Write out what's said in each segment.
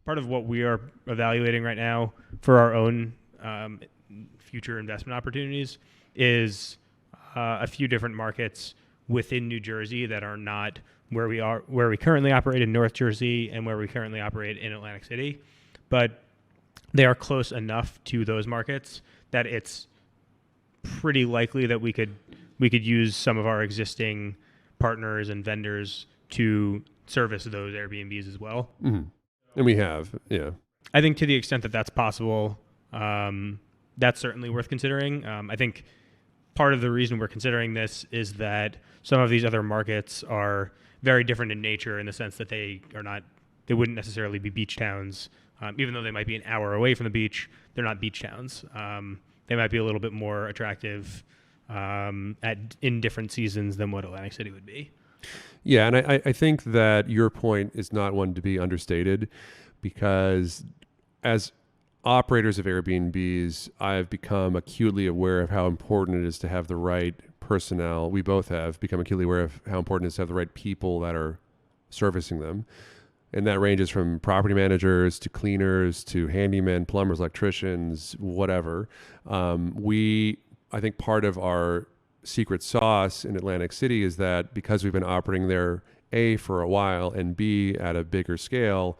part of what we are evaluating right now for our own future investment opportunities is a few different markets within New Jersey that are not where we currently operate in North Jersey and where we currently operate in Atlantic City, but they are close enough to those markets that it's pretty likely that we could use some of our existing partners and vendors to service those Airbnbs as well. Mm-hmm. And we have, yeah. I think to the extent that that's possible, that's certainly worth considering. I think part of the reason we're considering this is that some of these other markets are very different in nature in the sense that they wouldn't necessarily be beach towns. Even though they might be an hour away from the beach, they're not beach towns. They might be a little bit more attractive in different seasons than what Atlantic City would be. Yeah, and I think that your point is not one to be understated, because as operators of Airbnbs, I've become acutely aware of how important it is to have the right personnel. We both have become acutely aware of how important it is to have the right people that are servicing them. And that ranges from property managers to cleaners to handymen, plumbers, electricians, whatever. I think part of our secret sauce in Atlantic City is that because we've been operating there, A, for a while, and B, at a bigger scale,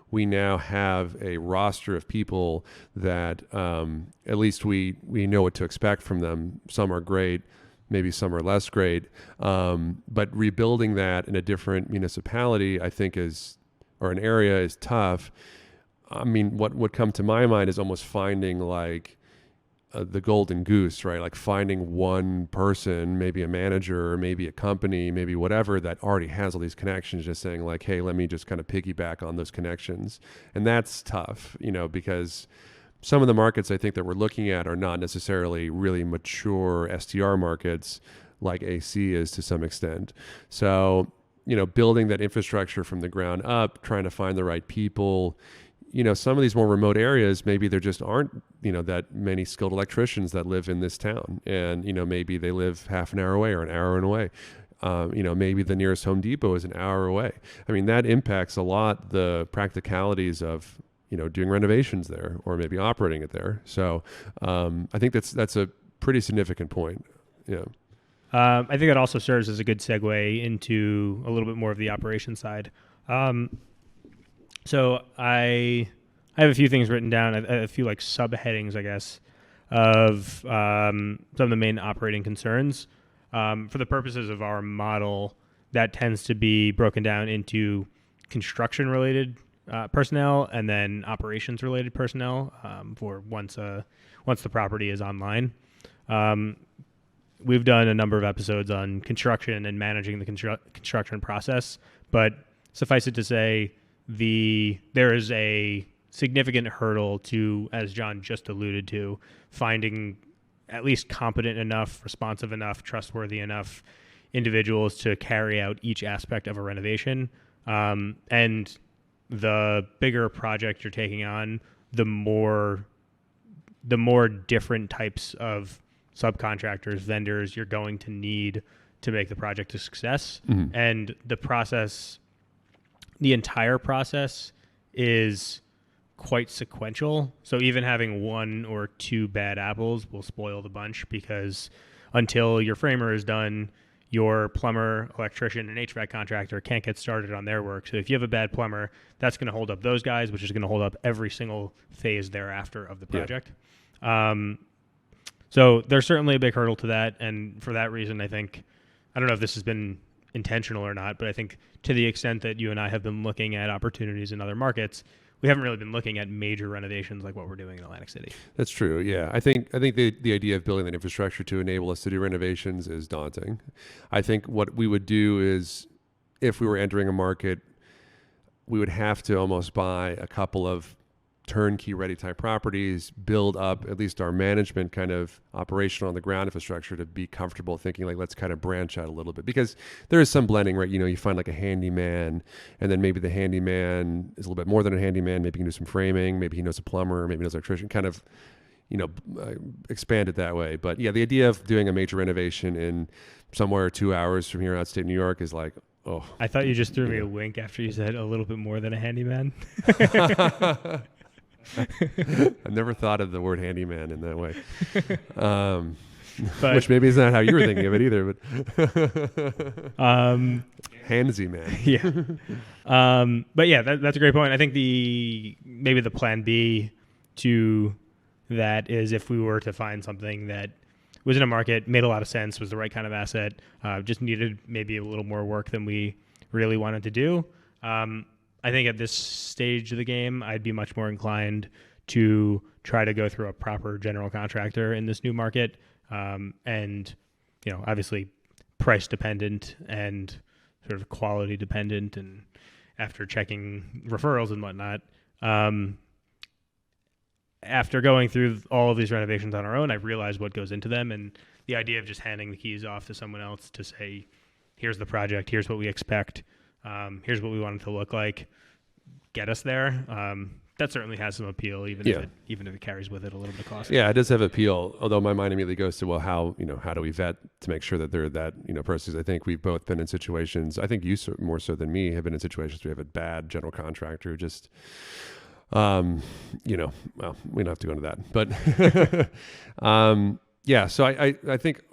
we now have a roster of people that at least we know what to expect from them. Some are great, maybe some are less great. But rebuilding that in a different municipality, I think or an area is tough. I mean, what would come to my mind is almost finding like the golden goose, right? Like finding one person, maybe a manager, or maybe a company, maybe whatever, that already has all these connections, just saying like, hey, let me just kind of piggyback on those connections. And that's tough, because some of the markets I think that we're looking at are not necessarily really mature STR markets like AC is to some extent. So, building that infrastructure from the ground up, trying to find the right people. Some of these more remote areas, maybe there just aren't, that many skilled electricians that live in this town. And, maybe they live half an hour away or an hour away. Maybe the nearest Home Depot is an hour away. I mean, that impacts a lot the practicalities of, doing renovations there or maybe operating it there. So I think that's a pretty significant point. Yeah. I think that also serves as a good segue into a little bit more of the operation side. So I have a few things written down, a few like subheadings, I guess, of some of the main operating concerns. For the purposes of our model, that tends to be broken down into construction-related personnel and then operations-related personnel for once the property is online. We've done a number of episodes on construction and managing the construction process, but suffice it to say, there is a significant hurdle to, as John just alluded to, finding at least competent enough, responsive enough, trustworthy enough individuals to carry out each aspect of a renovation. And the bigger project you're taking on, the more different types of subcontractors, vendors you're going to need to make the project a success. Mm-hmm. And the entire process is quite sequential. So even having one or two bad apples will spoil the bunch, because until your framer is done, your plumber, electrician, and HVAC contractor can't get started on their work. So if you have a bad plumber, that's going to hold up those guys, which is going to hold up every single phase thereafter of the project. Yeah. So there's certainly a big hurdle to that. And for that reason, I don't know if this has been intentional or not, but I think to the extent that you and I have been looking at opportunities in other markets, we haven't really been looking at major renovations like what we're doing in Atlantic City. That's true. Yeah. I think the idea of building that infrastructure to enable us to do renovations is daunting. I think what we would do is, if we were entering a market, we would have to almost buy a couple of turnkey ready type properties, build up at least our management kind of operational on the ground infrastructure to be comfortable thinking like, let's kind of branch out a little bit, because there is some blending, right? You find like a handyman, and then maybe the handyman is a little bit more than a handyman. Maybe he can do some framing. Maybe he knows a plumber, maybe he knows an electrician, kind of, expand it that way. But yeah, the idea of doing a major renovation in somewhere 2 hours from here outstate New York is like, Oh, I thought you just threw me a wink after you said a little bit more than a handyman. I never thought of the word handyman in that way. But, which maybe is not how you were thinking of it either, but handsy man. Yeah. But yeah, that's a great point. I think maybe the plan B to that is if we were to find something that was in a market, made a lot of sense, was the right kind of asset, just needed maybe a little more work than we really wanted to do. I think at this stage of the game, I'd be much more inclined to try to go through a proper general contractor in this new market. And, obviously price dependent and sort of quality dependent. And after checking referrals and whatnot, after going through all of these renovations on our own, I've realized what goes into them. And the idea of just handing the keys off to someone else to say, here's the project, here's what we expect, here's what we want it to look like, get us there. That certainly has some appeal, even if it carries with it a little bit of cost. Yeah, it does have appeal. Although my mind immediately goes to, well, how do we vet to make sure that they're that person? I think we've both been in situations. I think you more so than me have been in situations where we have a bad general contractor. Just, well, we don't have to go into that, but yeah. So I think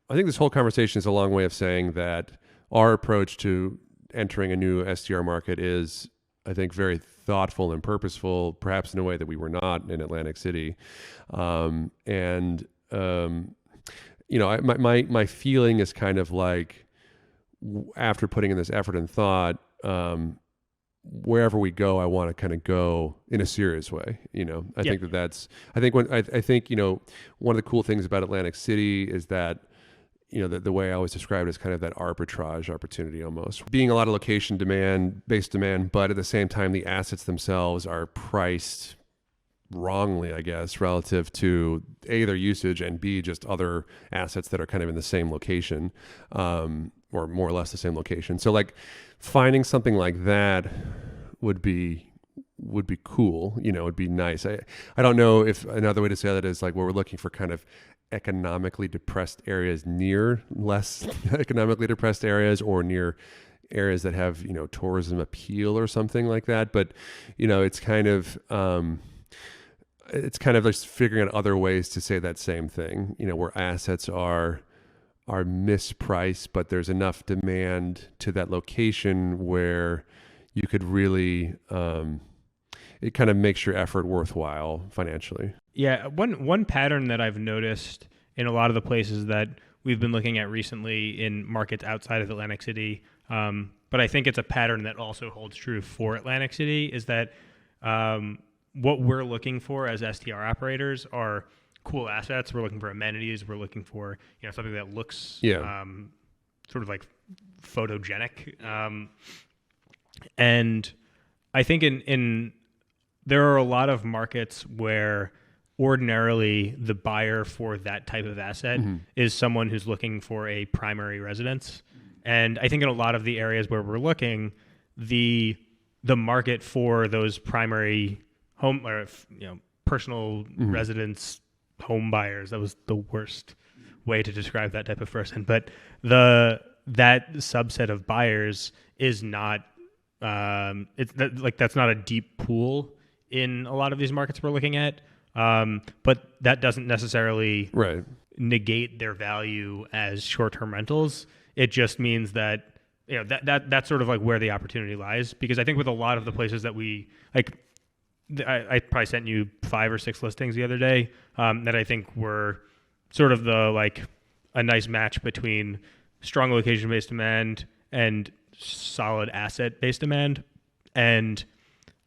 this whole conversation is a long way of saying that our approach to entering a new STR market is, I think, very thoughtful and purposeful, perhaps in a way that we were not in Atlantic City. My feeling is kind of like, after putting in this effort and thought, wherever we go, I want to kind of go in a serious way. I think one of the cool things about Atlantic City is that, the way I always describe it is kind of that arbitrage opportunity almost. Being a lot of based demand, but at the same time, the assets themselves are priced wrongly, I guess, relative to A, their usage, and B, just other assets that are kind of in the same location, or more or less the same location. So like finding something like that would be cool, would be nice. I don't know if another way to say that is like where we're looking for kind of economically depressed areas near less economically depressed areas, or near areas that have, tourism appeal or something like that. But, it's kind of just figuring out other ways to say that same thing, where assets are mispriced, but there's enough demand to that location where you could really, it kind of makes your effort worthwhile financially. Yeah, one pattern that I've noticed in a lot of the places that we've been looking at recently in markets outside of Atlantic City, but I think it's a pattern that also holds true for Atlantic City, is that what we're looking for as STR operators are cool assets. We're looking for amenities. We're looking for something that looks sort of like photogenic, and I think in there are a lot of markets where ordinarily the buyer for that type of asset is someone who's looking for a primary residence. And I think in a lot of the areas where we're looking, the market for those primary home or personal residence home buyers, that was the worst way to describe that type of person, but that subset of buyers is not that's not a deep pool in a lot of these markets we're looking at, but that doesn't necessarily negate their value as short-term rentals. It just means that that's sort of like where the opportunity lies, because I think with a lot of the places that we like, I probably sent you 5 or 6 listings the other day that I think were sort of a nice match between strong location-based demand and solid asset-based demand. And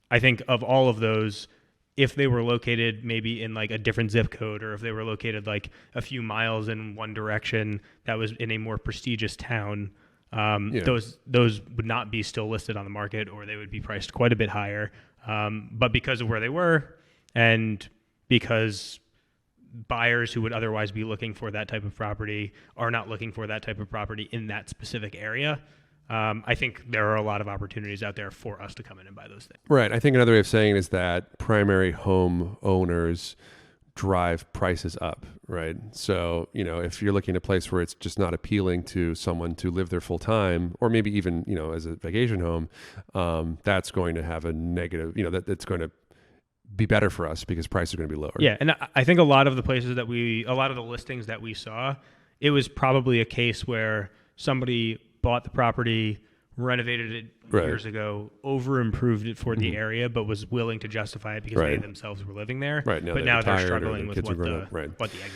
I think of all of those, if they were located maybe in like a different zip code, or if they were located like a few miles in one direction that was in a more prestigious town, those would not be still listed on the market, or they would be priced quite a bit higher. But because of where they were, and because buyers who would otherwise be looking for that type of property are not looking for that type of property in that specific area, I think there are a lot of opportunities out there for us to come in and buy those things. Right. I think another way of saying it is that primary home owners drive prices up, right? So, if you're looking at a place where it's just not appealing to someone to live there full time, or maybe even, as a vacation home, that's going to have a negative, that's going to be better for us because prices are going to be lower. Yeah. And I think a lot of the listings that we saw, it was probably a case where somebody bought the property, renovated it years ago, over improved it for the area, but was willing to justify it because they themselves were living there. Right. Now they're struggling with what the exit.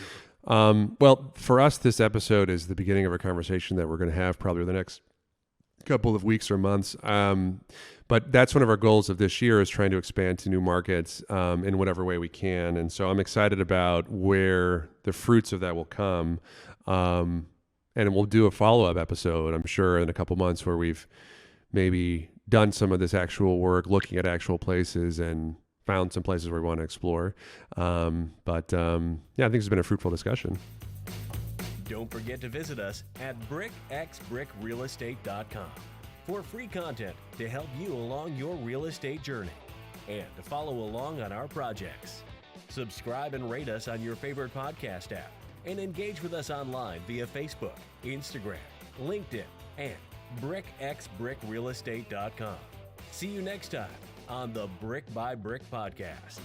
Well, for us, this episode is the beginning of a conversation that we're going to have probably over the next couple of weeks or months. But that's one of our goals of this year, is trying to expand to new markets in whatever way we can. And so I'm excited about where the fruits of that will come. And we'll do a follow-up episode, I'm sure, in a couple months, where we've maybe done some of this actual work, looking at actual places and found some places where we want to explore. I think it's been a fruitful discussion. Don't forget to visit us at brickxbrickrealestate.com for free content to help you along your real estate journey and to follow along on our projects. Subscribe and rate us on your favorite podcast app, and engage with us online via Facebook, Instagram, LinkedIn, and brickxbrickrealestate.com. See you next time on the Brick by Brick Podcast.